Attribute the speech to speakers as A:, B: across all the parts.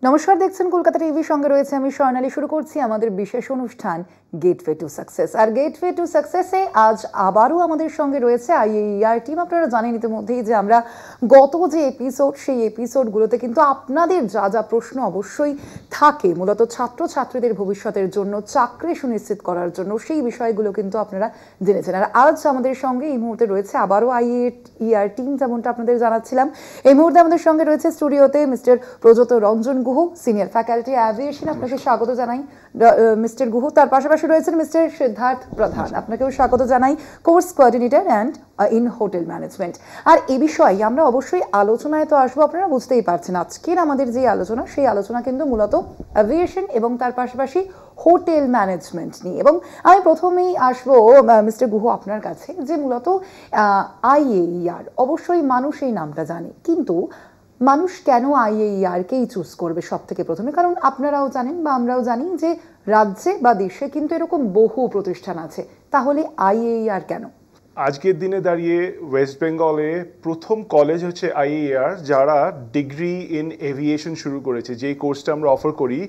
A: নমস্কার, দেখছেন কলকাতা টিভি, সঙ্গে রয়েছে আমি স্বর্ণালী। শুরু করছি আমাদের বিশেষ অনুষ্ঠান গেটওয়ে টু সাকসেস। আর গেটওয়ে টু সাকসেসে আজ আবারও আমাদের সঙ্গে রয়েছে আইএইআর টিম। আপনারা জানেন ইতিমধ্যেই যে আমরা গত যে এপিসোড, সেই এপিসোডগুলোতে কিন্তু আপনাদের যা যা প্রশ্ন অবশ্যই থাকে মূলত ছাত্রছাত্রীদের ভবিষ্যতের জন্য, চাকরি সুনিশ্চিত করার জন্য, সেই বিষয়গুলো কিন্তু আপনারা জেনেছেন। আর আজ আমাদের সঙ্গে এই মুহূর্তে রয়েছে আবারও আইএইআর টিম, যেমনটা আপনাদের জানাচ্ছিলাম। এই মুহূর্তে আমাদের সঙ্গে রয়েছে স্টুডিওতে mister Prajat Ranjan Guha, senior faculty aviation. আপনাকে স্বাগত জানাই মিস্টার গুহ। তার পাশাপাশি রয়েছেন মিস্টার সিদ্ধার্থ প্রধান, আপনাকেও স্বাগত জানাই, course coordinator and in hotel management. আর এই বিষয়ে আমরা অবশ্যই আলোচনায় তো আসবো, আপনারা বুঝতেই পারছেন আজকের আমাদের যে আলোচনা, সেই আলোচনা কিন্তু মূলত অ্যাভিয়েশন এবং তার পাশাপাশি হোটেল ম্যানেজমেন্ট নিয়ে। এবং আমি প্রথমেই আসবো মিস্টার গুহ আপনার কাছে, যে মূলত আইএইআর, অবশ্যই মানুষ এই নামটা জানে, কিন্তু মানুষ কেন আইএইআরকেই চুজ করবে সব থেকে প্রথমে? কারণ আপনারাও জানেন বা আমরাও জানি যে রাজ্যে বা দেশে কিন্তু এরকম বহু প্রতিষ্ঠান আছে, তাহলে আইএইআর কেন?
B: আজকের দিনে দাঁড়িয়ে ওয়েস্ট বেঙ্গলে প্রথম কলেজ হচ্ছে আইএইআর, যারা ডিগ্রি ইন এভিয়েশন শুরু করেছে। যেই কোর্সটা আমরা অফার করি,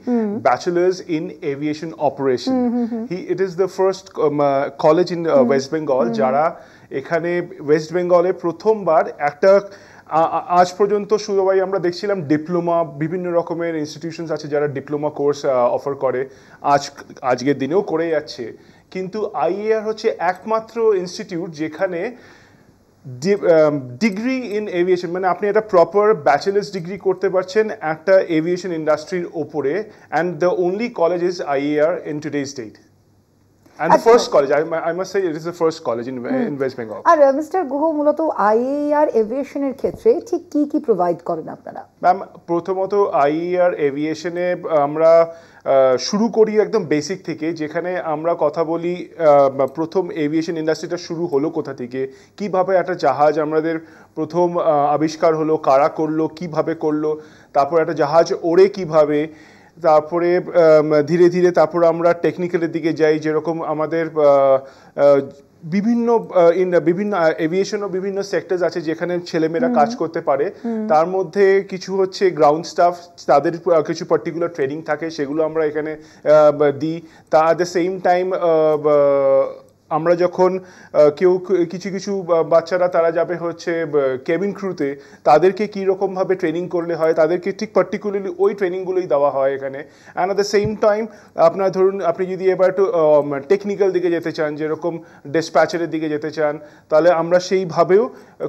B: bachelors in aviation operation, it is the first college in West Bengal যারা এখানে ওয়েস্ট বেঙ্গলে প্রথমবার একটা আজ পর্যন্ত শুধু আমরা দেখছিলাম ডিপ্লোমা, বিভিন্ন রকমের ইনস্টিটিউশনস আছে যারা ডিপ্লোমা কোর্স অফার করে, আজকের দিনেও করে যাচ্ছে। কিন্তু আইএআর হচ্ছে একমাত্র ইনস্টিটিউট যেখানে ডিগ্রি ইন এভিয়েশন, মানে আপনি একটা প্রপার ব্যাচেলার্স ডিগ্রি করতে পারছেন একটা এভিয়েশন ইন্ডাস্ট্রির ওপরে, and the only college is IAR in today's date. And the first college, I must say, it is the first college in West Bengal.
A: আর mister Guha, মূলত আইএইআর এভিয়েশনের ক্ষেত্রে ঠিক কি কি প্রোভাইড করেন আপনারা?
B: ম্যাম, প্রথমত আইএইআর এভিয়েশনে আমরা শুরু করি একদম বেসিক থেকে, যেখানে আমরা কথা বলি প্রথম এভিয়েশন ইন্ডাস্ট্রিটা শুরু হলো কোথা থেকে, কিভাবে একটা জাহাজ আমাদের প্রথম আবিষ্কার হলো, কারা করলো, কিভাবে করলো, তারপর একটা জাহাজ ওড়ে কিভাবে, তারপরে ধীরে ধীরে তারপর আমরা টেকনিক্যালের দিকে যাই, যেরকম আমাদের বিভিন্ন এভিয়েশনও বিভিন্ন সেক্টরস আছে যেখানে ছেলেমেয়েরা কাজ করতে পারে। তার মধ্যে কিছু হচ্ছে গ্রাউন্ড স্টাফ, তাদের কিছু পার্টিকুলার ট্রেনিং থাকে, সেগুলো আমরা এখানে দিই। তা অ্যাট দ্য সেম টাইম আমরা যখন কেউ কিছু কিছু বাচ্চারা তারা যাবে হচ্ছে কেবিন ক্রুতে, তাদেরকে কীরকমভাবে ট্রেনিং করলে হয়, তাদেরকে ঠিক পার্টিকুলারলি ওই ট্রেনিংগুলোই দেওয়া হয় এখানে। And at the same time আপনার ধরুন, আপনি যদি এবার একটু টেকনিক্যাল দিকে যেতে চান, যেরকম ডিসপ্যাচারের দিকে যেতে চান, তাহলে আমরা সেইভাবেও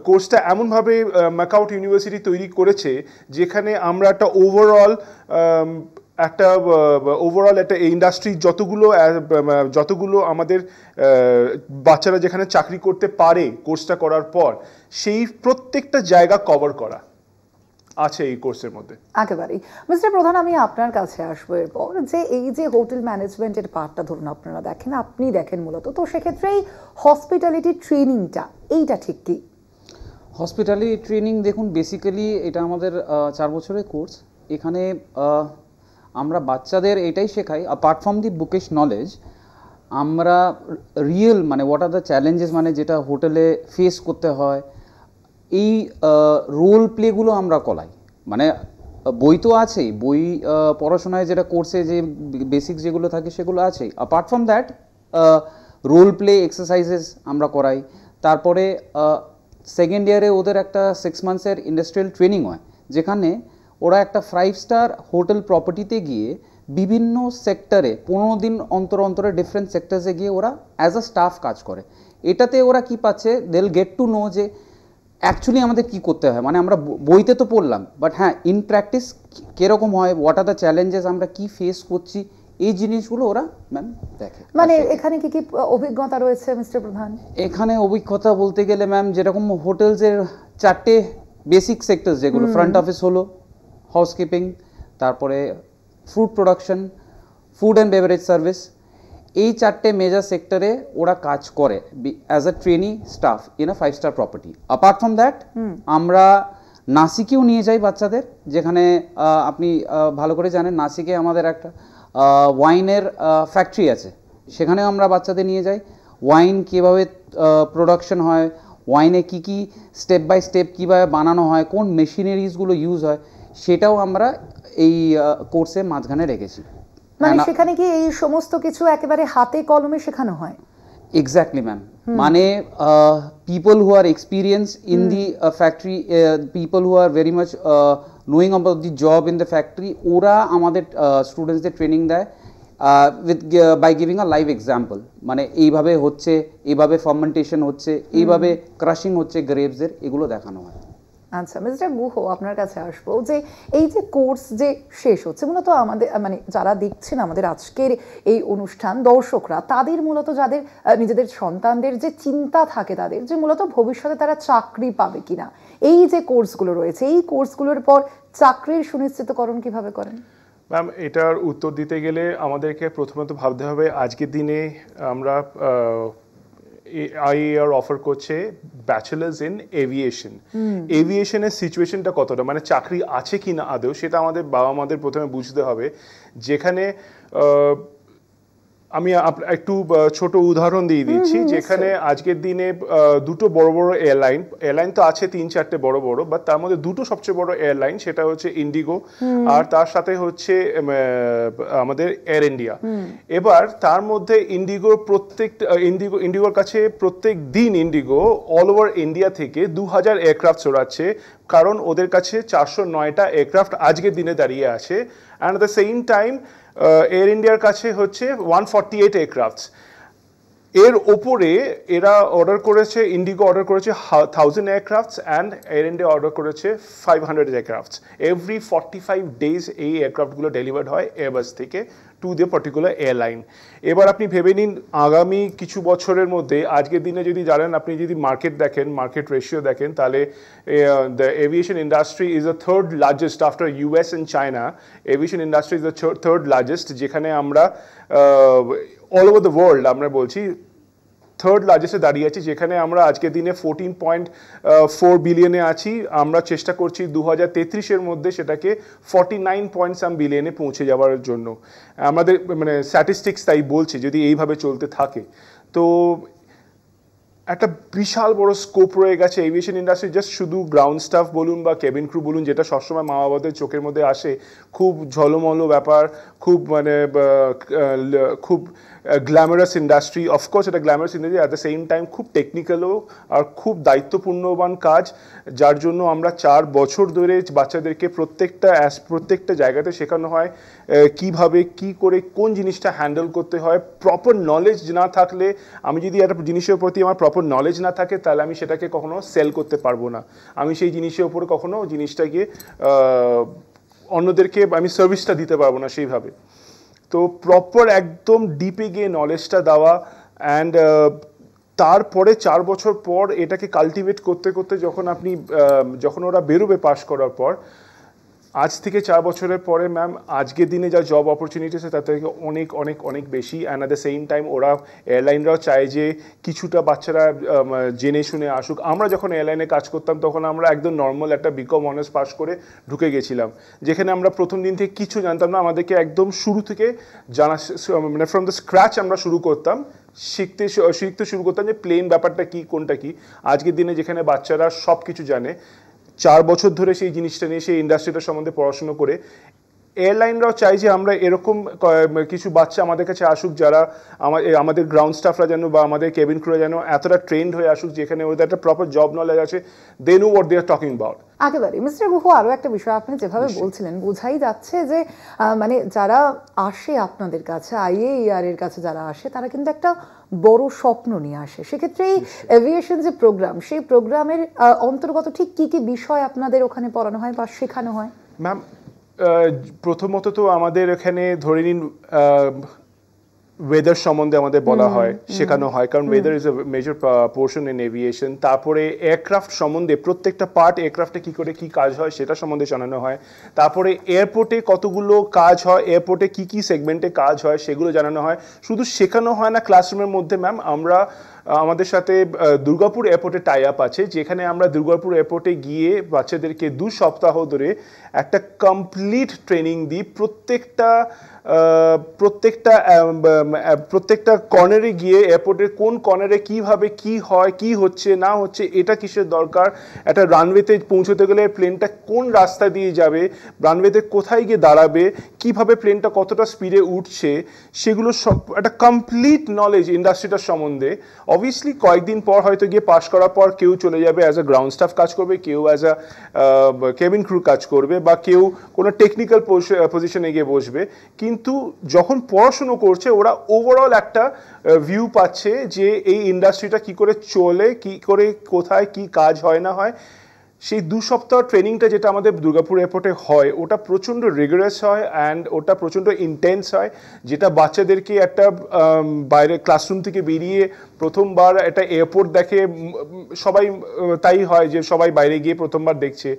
B: কোর্সটা এমনভাবে ম্যাকআউট ইউনিভার্সিটি তৈরি করেছে যেখানে আমরা একটা ওভারঅল একটা ইন্ডাস্ট্রি যতগুলো আমাদের বাচ্চারা যেখানে চাকরি করতে পারে কোর্সটা করার পর, সেই প্রত্যেকটা জায়গা কভার করা আছে এই কোর্সের মধ্যে।
A: একেবারেই। মিস্টার প্রধান, আমি আপনার কাছে আসবো এরপর, যে এই যে হোটেল ম্যানেজমেন্টের পার্টটা ধরুন আপনারা দেখেন, আপনি দেখেন মূলত, তো সেক্ষেত্রে এই হসপিটালিটি ট্রেনিংটা, এইটা ঠিক কি?
C: হসপিটালিটি ট্রেনিং দেখুন, বেসিক্যালি এটা আমাদের 4 বছরের কোর্স। এখানে আমরা বাচ্চাদের এটাই শেখাই, apart from the bookish knowledge, আমরা রিয়েল মানে হোয়াট আর দ্য চ্যালেঞ্জেস, মানে যেটা হোটেলে ফেস করতে হয়, এই রোল প্লেগুলো আমরা করাই। মানে বই তো আছেই, বই পড়াশোনায় যেটা কোর্সে যে বেসিক যেগুলো থাকে সেগুলো আছেই। Apart from that role play exercises আমরা করাই। তারপরে সেকেন্ড ইয়ারে ওদের একটা 6 মান্থসের ইন্ডাস্ট্রিয়াল ট্রেনিং হয়, যেখানে ওরা একটা 5 স্টার হোটেল প্রপার্টিতে গিয়ে বিভিন্ন সেক্টরে 15 দিন অন্তর অন্তরে ডিফারেন্ট সেক্টরসে গিয়ে ওরা অ্যাজ আ স্টাফ কাজ করে। এটাতে ওরা কি পাচ্ছে, they will get to know যে অ্যাকচুয়ালি আমাদের কী করতে হয়। মানে আমরা বইতে তো পড়লাম, বাট হ্যাঁ, ইন প্র্যাকটিস কীরকম হয়, হোয়াট আর দ্য চ্যালেঞ্জেস, আমরা কী ফেস করছি, এই জিনিসগুলো ওরা ম্যাম দেখে।
A: মানে এখানে কি কি অভিজ্ঞতা রয়েছে মিস্টার প্রধান?
C: এখানে অভিজ্ঞতা বলতে গেলে ম্যাম, যেরকম হোটেলসের 4টে বেসিক সেক্টরস, যেগুলো ফ্রন্ট অফিস হলো, হাউসকিপিং, তারপরে food production, food and beverage service, এই 4টে মেজর সেক্টরে ওরা কাজ করে as a trainee staff in a 5 star property. Apart from that আমরা নাসিকেও নিয়ে যাই বাচ্চাদের, যেখানে আপনি ভালো করে জানেন নাসিকে আমাদের একটা ওয়াইনের ফ্যাক্টরি আছে, সেখানেও আমরা বাচ্চাদের নিয়ে যাই। ওয়াইন কীভাবে প্রোডাকশন হয়, ওয়াইনে কী কী স্টেপ বাই স্টেপ কীভাবে বানানো হয়, কোন মেশিনারিজগুলো ইউজ হয়, সেটাও আমরা এই কোর্সের মাঝখানে রেখেছি।
A: মানে সেখানে কি এই সমস্ত কিছু একেবারে হাতে কলমে শেখানো হয়?
C: Exactly, ma'am. মানে people who are experienced in the factory, people who are very much knowing about the job in the factory, ওরা আমাদের স্টুডেন্টসদের ট্রেনিং দেয় with by giving a live example, মানে এইভাবে হচ্ছে, এইভাবে ফার্মেন্টেশন হচ্ছে, এইভাবে ক্রাশিং হচ্ছে গ্রেপসের, এগুলো দেখানো হয়।
A: আচ্ছা মিস্টার গুহ, আপনার কাছে আসবো যে এই যে কোর্স যে শেষ হচ্ছে, মূলত আমাদের মানে যারা দেখছেন আমাদের আজকের এই অনুষ্ঠান, দর্শকরা, তাদের মূলত যাদের নিজেদের সন্তানদের যে চিন্তা থাকে, তাদের যে মূলত ভবিষ্যতে তারা চাকরি পাবে কিনা, এই যে কোর্সগুলো রয়েছে, এই কোর্সগুলোর পর চাকরির সুনিশ্চিতকরণ কিভাবে করেন?
B: ম্যাম, এটার উত্তর দিতে গেলে আমাদেরকে প্রথমত ভাবতে হবে আজকের দিনে আমরা IAR অফার করছে ব্যাচেলার্স ইন এভিয়েশন। এভিয়েশনের সিচুয়েশনটা কতটা, মানে চাকরি আছে কি না আদৌ, সেটা আমাদের বাবা মাদের প্রথমে বুঝতে হবে। যেখানে আমি একটু ছোট উদাহরণ দিয়ে দিচ্ছি, যেখানে আজকের দিনে দুটো বড় বড় এয়ারলাইন তো আছে 3-4টে বড় বড়, বাট তার মধ্যে দুটো সবচেয়ে বড় এয়ারলাইন, সেটা হচ্ছে ইন্ডিগো আর তার সাথে হচ্ছে আমাদের এয়ার ইন্ডিয়া। এবার তার মধ্যে ইন্ডিগোর কাছে প্রত্যেক দিন ইন্ডিগো অল ওভার ইন্ডিয়া থেকে 2000 এয়ারক্রাফট চড়াচ্ছে, কারণ ওদের কাছে 409টা এয়ারক্রাফট আজকের দিনে দাঁড়িয়ে আছে। And at the same time air ইন্ডিয়ার কাছে হচ্ছে 148 এয়ারক্রাফটস। এর ওপরে এরা অর্ডার করেছে, ইন্ডিগো অর্ডার করেছে 1000 aircrafts and air India order করেছে 500 এয়ারক্রাফটস। এভরি 45 ডেজ এই এয়ারক্রাফটগুলো ডেলিভার্ড হয় এয়ারবাস থেকে টু দ্য পার্টিকুলার এয়ারলাইন। এবার আপনি ভেবে নিন আগামী কিছু বছরের মধ্যে, আজকের দিনে যদি জানেন, আপনি যদি মার্কেট দেখেন, মার্কেট রেশিও দেখেন, তাহলে the aviation industry is the third largest after US and China. Aviation industry is the third largest, যেখানে আমরা অল ওভার দ্য ওয়ার্ল্ড আমরা বলছি থার্ড লার্জেস্টে দাঁড়িয়ে আছি, যেখানে আমরা আজকের দিনে 14.4 বিলিয়নে আছি। আমরা চেষ্টা করছি 2033-এর মধ্যে সেটাকে 49 বিলিয়নে পৌঁছে যাওয়ার জন্য। আমাদের মানে স্ট্যাটিস্টিক্স তাই বলছে যদি এইভাবে চলতে থাকে। তো একটা বিশাল বড় স্কোপ রয়ে গেছে এভিয়েশন ইন্ডাস্ট্রি। জাস্ট শুধু গ্রাউন্ড স্টাফ বলুন বা কেবিন ক্রু বলুন, যেটা সবসময় মা বাবাদের চোখের মধ্যে আসে, খুব ঝলমলো ব্যাপার, খুব মানে খুব গ্ল্যামারাস ইন্ডাস্ট্রি। অফকোর্স এটা glamorous industry, at the same time খুব টেকনিক্যালও আর খুব কাজ, যার জন্য আমরা 4 বছর ধরে বাচ্চাদেরকে প্রত্যেকটা জায়গাতে শেখানো হয় কিভাবে কি করে কোন জিনিসটা হ্যান্ডেল করতে হয়। প্রপার নলেজ না থাকলে, আমি যদি একটা জিনিসের প্রতি আমার প্রপার নলেজ না থাকে, তাহলে আমি সেটাকে কখনো সেল করতে পারবো না। আমি সেই জিনিসের উপরে কখনো জিনিসটাকে অন্যদেরকে আমি সার্ভিসটা দিতে পারবো না সেইভাবে। তো প্রপার একদম ডিপে গিয়ে নলেজটা দেওয়া, অ্যান্ড তারপরে 4 বছর পর এটাকে কাল্টিভেট করতে করতে যখন ওরা বেরোবে পাশ করার পর, আজ থেকে 4 বছরের পরে ম্যাম আজকের দিনে যা জব অপরচুনিটি আছে তার থেকে অনেক অনেক অনেক বেশি। And at the same time ওরা এয়ারলাইনরাও চায় যে কিছুটা বাচ্চারা জেনে শুনে আসুক। আমরা যখন এয়ারলাইনে কাজ করতাম তখন আমরা একদম নর্মাল একটা বিকম অনার্স পাস করে ঢুকে গেছিলাম, যেখানে আমরা প্রথম দিন থেকে কিছু জানতাম না। আমাদেরকে একদম শুরু থেকে জানা, মানে ফ্রম দ্য স্ক্র্যাচ আমরা শুরু করতাম, শিখতে শুরু করতাম যে প্লেন ব্যাপারটা কি, কোনটা কি। আজকের দিনে যেখানে বাচ্চারা সব কিছু জানে, 4 বছর ধরে সেই জিনিসটা নিয়ে, সেই ইন্ডাস্ট্রিটার সম্বন্ধে পড়াশুনো করে, এয়ারলাইনরাও চাই যে আমরা এরকম কিছু বাচ্চা আমাদের কাছে আসুক, যারা আমাদের গ্রাউন্ড স্টাফরা যেন বা আমাদের কেবিন ক্রুরা যেন এতটা ট্রেন্ড হয়ে আসুক, যেখানে ওদের একটা প্রপার জব নলেজ আছে, they know what they are talking about.
A: একেবারে মিস্টার গুহ, আরো একটা বিষয় আপনি যেভাবে বলছিলেন, বোঝাই যাচ্ছে যে মানে যারা আসে আপনাদের কাছে, IAR এর কাছে যারা আসে, তারা কিন্তু একটা বড় স্বপ্ন নিয়ে আসে। সেক্ষেত্রে এই এভিয়েশন যে প্রোগ্রাম, সেই প্রোগ্রামের অন্তর্গত ঠিক কি কি বিষয় আপনাদের ওখানে পড়ানো হয় বা শেখানো হয়?
B: ম্যাম, প্রথমত তো আমাদের এখানে ধরে নিন ওয়েদার সম্বন্ধে আমাদের বলা হয়, শেখানো হয়, কারণ weather is a major portion in aviation. তারপরে এয়ারক্রাফট সম্বন্ধে, প্রত্যেকটা পার্ট এয়ারক্রাফটে কী করে কী কাজ হয় সেটা সম্বন্ধে জানানো হয়। তারপরে এয়ারপোর্টে কতগুলো কাজ হয়, এয়ারপোর্টে কী কী সেগমেন্টে কাজ হয় সেগুলো জানানো হয়। শুধু শেখানো হয় না ক্লাসরুমের মধ্যে ম্যাম, আমরা আমাদের সাথে দুর্গাপুর এয়ারপোর্টে টাই আপ আছে, যেখানে আমরা দুর্গাপুর এয়ারপোর্টে গিয়ে বাচ্চাদেরকে 2 সপ্তাহ ধরে একটা কমপ্লিট ট্রেনিং দিই। প্রত্যেকটা কর্নারে গিয়ে এয়ারপোর্টের কোন কর্নারে কিভাবে কি হয়, কি হচ্ছে না হচ্ছে, এটা কিসের দরকার, একটা রানওয়েতে পৌঁছতে গেলে প্লেনটা কোন রাস্তা দিয়ে যাবে, রানওয়েতে কোথায় গিয়ে দাঁড়াবে, কিভাবে প্লেনটা কতটা স্পিডে উঠছে, সেগুলো সব একটা কমপ্লিট নলেজ ইন্ডাস্ট্রিটার সম্বন্ধে। অবভিয়াসলি কয়েকদিন পর হয়তো গিয়ে পাস করার পর কেউ চলে যাবে অ্যাজ আ গ্রাউন্ড স্টাফ কাজ করবে, কেউ অ্যাজ আ কেবিন ক্রু কাজ করবে, বা কেউ কোনো টেকনিক্যাল পজিশনে গিয়ে বসবে। কিন্তু যখন পড়াশুনো করছে ওরা ওভারঅল একটা ভিউ পাচ্ছে যে এই ইন্ডাস্ট্রিটা কি করে চলে, কি করে কোথায় কি কাজ হয় না হয়। সেই 2 সপ্তাহ ট্রেনিংটা যেটা আমাদের দুর্গাপুর এয়ারপোর্টে হয় ওটা প্রচণ্ড রিগারাস হয় অ্যান্ড ওটা প্রচণ্ড ইন্টেন্স হয়, যেটা বাচ্চাদেরকে একটা বাইরে ক্লাসরুম থেকে বেরিয়ে প্রথমবার একটা এয়ারপোর্ট দেখে, সবাই তাই হয় যে সবাই বাইরে গিয়ে প্রথমবার দেখছে।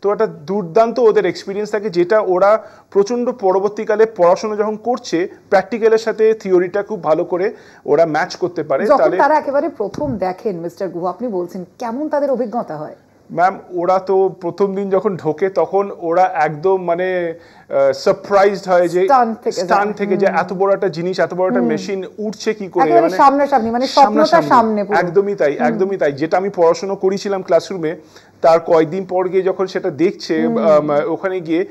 B: তো একটা দুর্দান্ত ওদের এক্সপিরিয়েন্স থাকে, যেটা ওরা প্রচণ্ড পরবর্তীকালে পড়াশোনা যখন করছে প্র্যাকটিক্যালের সাথে থিওরিটা খুব ভালো করে ওরা ম্যাচ করতে পারে।
A: যখন তারা একেবারে প্রথম দেখেন মিস্টার গুহ, আপনি বলছেন কেমন তাদের অভিজ্ঞতা হয়?
B: ম্যাম ওরা তো প্রথম দিন যখন ঢোকে তখন ওরা একদম মানে সারপ্রাইজড হয় যে স্টান থেকে যে এত বড় একটা জিনিস, এত বড় একটা মেশিন উঠছে কি করে,
A: মানে সামনাসামনি, মানে স্বপ্নটা সামনে পুরো।
B: একদমই তাই, একদমই তাই। যেটা আমি পড়াশোনা করেছিলাম ক্লাসরুমে, তার কয়েকদিন পর গিয়ে যখন সেটা দেখছে ওখানে গিয়ে,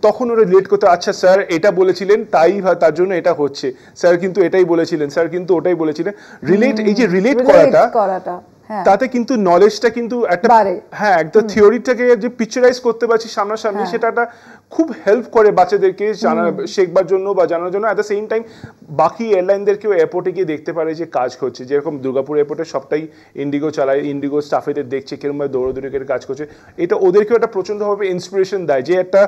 B: তখন ওরা রিলেট করতে, আচ্ছা স্যার এটা বলেছিলেন তাই তার জন্য এটা হচ্ছে, স্যার কিন্তু এটাই বলেছিলেন, স্যার কিন্তু ওটাই বলেছিলেন। রিলেট, এই যে রিলেট করাটা, তাতে কিন্তু নলেজটা কিন্তু একটা, হ্যাঁ, একটা থিওরিটাকে যে পিকচারাইজ করতে পারছি সামনাসামনি, সেটা একটা খুব হেল্প করে বাচ্চাদেরকে শেখবার জন্য বা জানার জন্য। অ্যাট দ্য সেম টাইম বাকি এয়ারলাইনদেরকেও এয়ারপোর্টে গিয়ে দেখতে পারে যে কাজ করছে, যেরকম দুর্গাপুর এয়ারপোর্টে সবটাই ইন্ডিগো চালায়, ইন্ডিগো স্টাফেদের দেখছে কিরকমভাবে দৌড়দৌড়ি করে কাজ করছে। এটা ওদেরকেও একটা প্রচণ্ডভাবে ইন্সপিরেশন দেয় যে একটা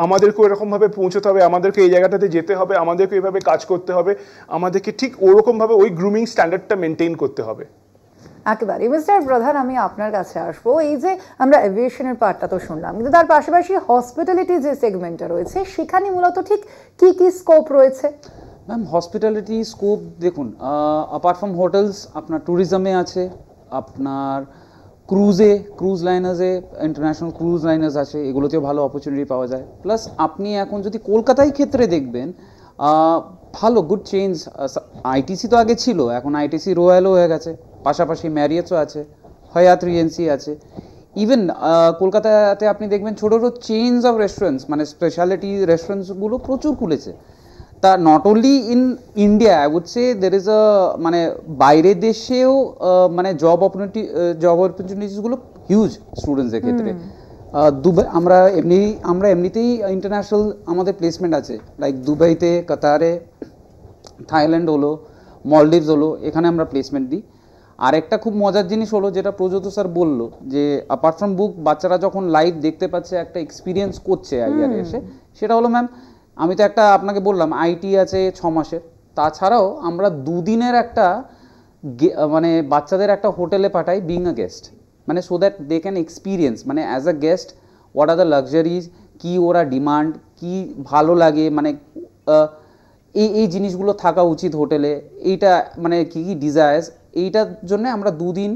B: আমাদেরকেও এরকমভাবে পৌঁছতে হবে, আমাদেরকে এই জায়গাটাতে যেতে হবে, আমাদেরকে এইভাবে কাজ করতে হবে, আমাদেরকে ঠিক ওরকমভাবে ওই গ্রুমিং স্ট্যান্ডার্ডটা মেনটেন করতে হবে।
A: একেবারে। মিস্টার প্রধান, আমি আপনার কাছে আসবো। এই যে আমরা এভিয়েশনের পার্টটা তো শুনলাম, কিন্তু তার পাশাপাশি হসপিটালিটি যে সেগমেন্টটা রয়েছে সেখানে মূলত ঠিক কি কি স্কোপ রয়েছে?
C: ম্যাম হসপিটালিটি স্কোপ দেখুন, অ্যাপার্ট ফ্রম হোটেলস আপনার ট্যুরিজমে আছে, আপনার ক্রুজ লাইনার্সে, ইন্টারন্যাশনাল ক্রুজ লাইনার্স আছে, এগুলোতেও ভালো অপরচুনিটি পাওয়া যায়। প্লাস আপনি এখন যদি কলকাতায় ক্ষেত্রে দেখবেন, ভালো গুড চেঞ্জ। আইটিসি তো আগে ছিল, এখন আইটিসি রয়্যালও হয়ে গেছে, পাশাপাশি ম্যারিয়েটসও আছে, হায়াত রিজেন্সি আছে। ইভেন কলকাতাতে আপনি দেখবেন ছোটো ছোটো চেইনস অফ রেস্টুরেন্টস, মানে স্পেশালিটি রেস্টুরেন্টসগুলো প্রচুর খুলেছে। তা not only in India, I would say there is uh, মানে বাইরের দেশেও মানে জব অপরচুনিটিসগুলো হিউজ স্টুডেন্টসদের ক্ষেত্রে। দুবাই আমরা এমনিতেই ইন্টারন্যাশনাল আমাদের প্লেসমেন্ট আছে, লাইক দুবাইতে, কাতারে, থাইল্যান্ড হলো, মলডিভস হলো, এখানে আমরা প্লেসমেন্ট দিই। আর একটা খুব মজার জিনিস হলো, যেটা প্রযুত স্যার বললো, যে অ্যাপার্ট ফ্রম বুক বাচ্চারা যখন লাইভ দেখতে পাচ্ছে, একটা এক্সপিরিয়েন্স করছে আইআরে এসে, সেটা হলো ম্যাম, আমি তো একটা আপনাকে বললাম আইটি আছে 6 মাসের, তাছাড়াও আমরা 2 দিনের একটা মানে বাচ্চাদের একটা হোটেলে পাঠাই বিং আ গেস্ট, মানে so that they can experience, মানে as a guest what are the luxuries, কী ওরা ডিমান্ড, কি ভালো লাগে, মানে এই জিনিসগুলো থাকা উচিত হোটেলে, এইটা মানে কী কী ডিজায়ার্স, এইটার জন্য আমরা 2 দিন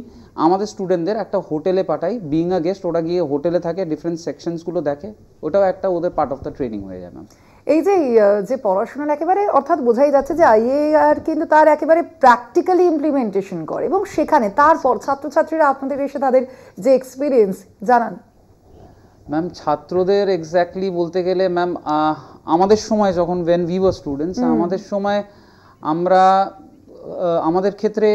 C: আমাদের স্টুডেন্টদের একটা হোটেলে পাঠাই বিং আ গেস্ট। ওরা গিয়ে হোটেলে থাকে, ডিফারেন্ট সেকশনসগুলো দেখে, ওটাও একটা ওদের পার্ট অফ দ্য ট্রেনিং হয়ে যায় ম্যাম।
A: এই যে পড়াশোনার একেবারে, অর্থাৎ বোঝাই যাচ্ছে যে আইএআর কিন্তু তার একেবারে প্র্যাকটিক্যালি ইমপ্লিমেন্টেশন করে, এবং সেখানে তারপর ছাত্রছাত্রীরা আপনাদের এসে তাদের যে এক্সপিরিয়েন্স জানান।
C: ম্যাম ছাত্রদের এক্স্যাক্টলি বলতে গেলে ম্যাম, আমাদের সময় যখন ওয়েন উই ওয়ার স্টুডেন্টস, আমাদের সময় আমরা আমাদের ক্ষেত্রে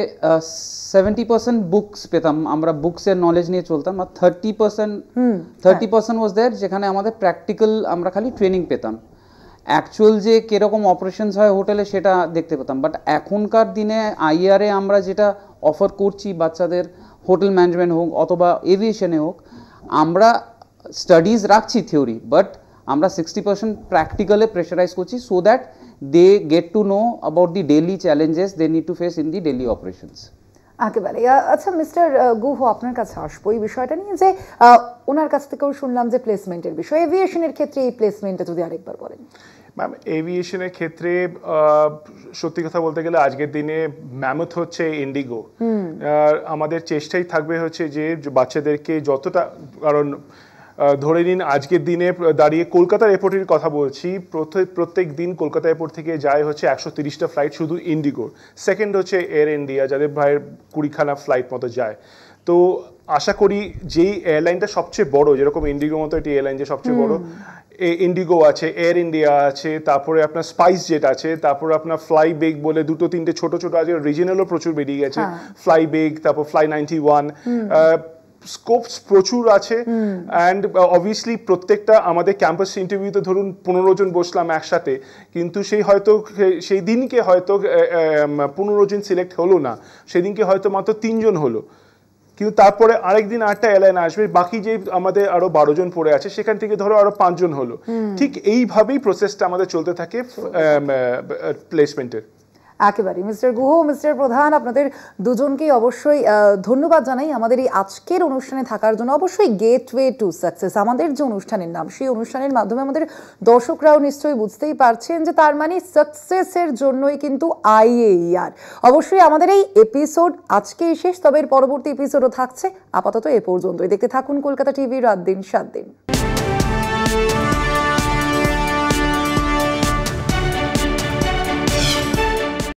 C: 70% বুকস পেতাম, আমরা বুকসের নলেজ নিয়ে চলতাম, আর 30% ওয়াজ দেয়ার যেখানে আমাদের প্র্যাকটিক্যাল আমরা খালি ট্রেনিং পেতাম। অ্যাকচুয়াল যে কীরকম অপারেশনস হয় হোটেলে সেটা দেখতে পেতাম। বাট এখনকার দিনে আইআরে আমরা যেটা অফার করছি বাচ্চাদের, হোটেল ম্যানেজমেন্ট হোক অথবা এভিয়েশনে হোক, আমরা স্টাডিজ রাখছি থিওরি, বাট আমরা 60% প্র্যাকটিক্যালে প্রেশারাইজ করছি, so that they get to know about the daily challenges they need to face in the daily operations.
A: একেবারে। আচ্ছা মিস্টার গুহ, আপনার কাছে আসবো এই বিষয়টা নিয়ে, যে ওনার কাছ থেকেও শুনলাম যে প্লেসমেন্টের বিষয়, এভিয়েশনের ক্ষেত্রে এই প্লেসমেন্টটা যদি আরেকবার বলেন।
B: ম্যাম এভিয়েশনের ক্ষেত্রে সত্যি কথা বলতে গেলে আজকের দিনে ম্যামথ হচ্ছে ইন্ডিগো। আমাদের চেষ্টাই থাকবে হচ্ছে যে বাচ্চাদেরকে যতটা, কারণ ধরে নিন আজকের দিনে দাঁড়িয়ে কলকাতা এয়ারপোর্টের কথা বলছি, প্রত্যেক দিন কলকাতা এয়ারপোর্ট থেকে যায় হচ্ছে 130টা ফ্লাইট শুধু ইন্ডিগোর। সেকেন্ড হচ্ছে এয়ার ইন্ডিয়া, যাদের ভাইয়ের 20খানা ফ্লাইট মতো যায়। তো আশা করি যেই এয়ারলাইনটা সবচেয়ে বড়, যেরকম ইন্ডিগো মতো একটি এয়ারলাইন যে সবচেয়ে বড়, ইন্ডিগো আছে, এয়ার ইন্ডিয়া আছে, তারপরে আপনার স্পাইস জেট আছে, তারপরে আপনার ফ্লাই বেগ বলে 2-3টে ছোট ছোট আছে, রিজিনালও প্রচুর বেরিয়ে গেছে, ফ্লাই বেগ, তারপর ফ্লাই 91, স্কোপস প্রচুর আছে। অ্যান্ড অবভিয়াসলি প্রত্যেকটা আমাদের ক্যাম্পাস ইন্টারভিউতে ধরুন 15 জন বসলাম একসাথে, কিন্তু সেই দিনকে হয়তো 15 জন সিলেক্ট হলো না, সেদিনকে হয়তো মাত্র 3 জন হলো। কিন্তু তারপরে আরেকদিন আরেকটা এয়ারলাইন আসবে, বাকি যে আমাদের আরো 12 জন পড়ে আছে সেখান থেকে ধরো আরো 5 জন হলো। ঠিক এইভাবেই প্রসেসটা আমাদের চলতে থাকে প্লেসমেন্টের।
A: একেবারে মিস্টার গুহ, মিস্টার প্রধান, আপনাদের দুজনকেই অবশ্যই ধন্যবাদ জানাই আমাদের এই আজকের অনুষ্ঠানে থাকার জন্য। অবশ্যই গেটওয়ে টু সাকসেস আমাদের যে অনুষ্ঠানের নাম, সেই অনুষ্ঠানের মাধ্যমে আমাদের দর্শকরাও নিশ্চয়ই বুঝতেই পারছেন যে তার মানে সাকসেসের জন্যই কিন্তু IAER। অবশ্যই আমাদের এই এপিসোড আজকেই শেষ, তবে এর পরবর্তী এপিসোডও থাকছে। আপাতত এ পর্যন্তই। দেখতে থাকুন কলকাতা টিভি, রাত দিন 7 দিন।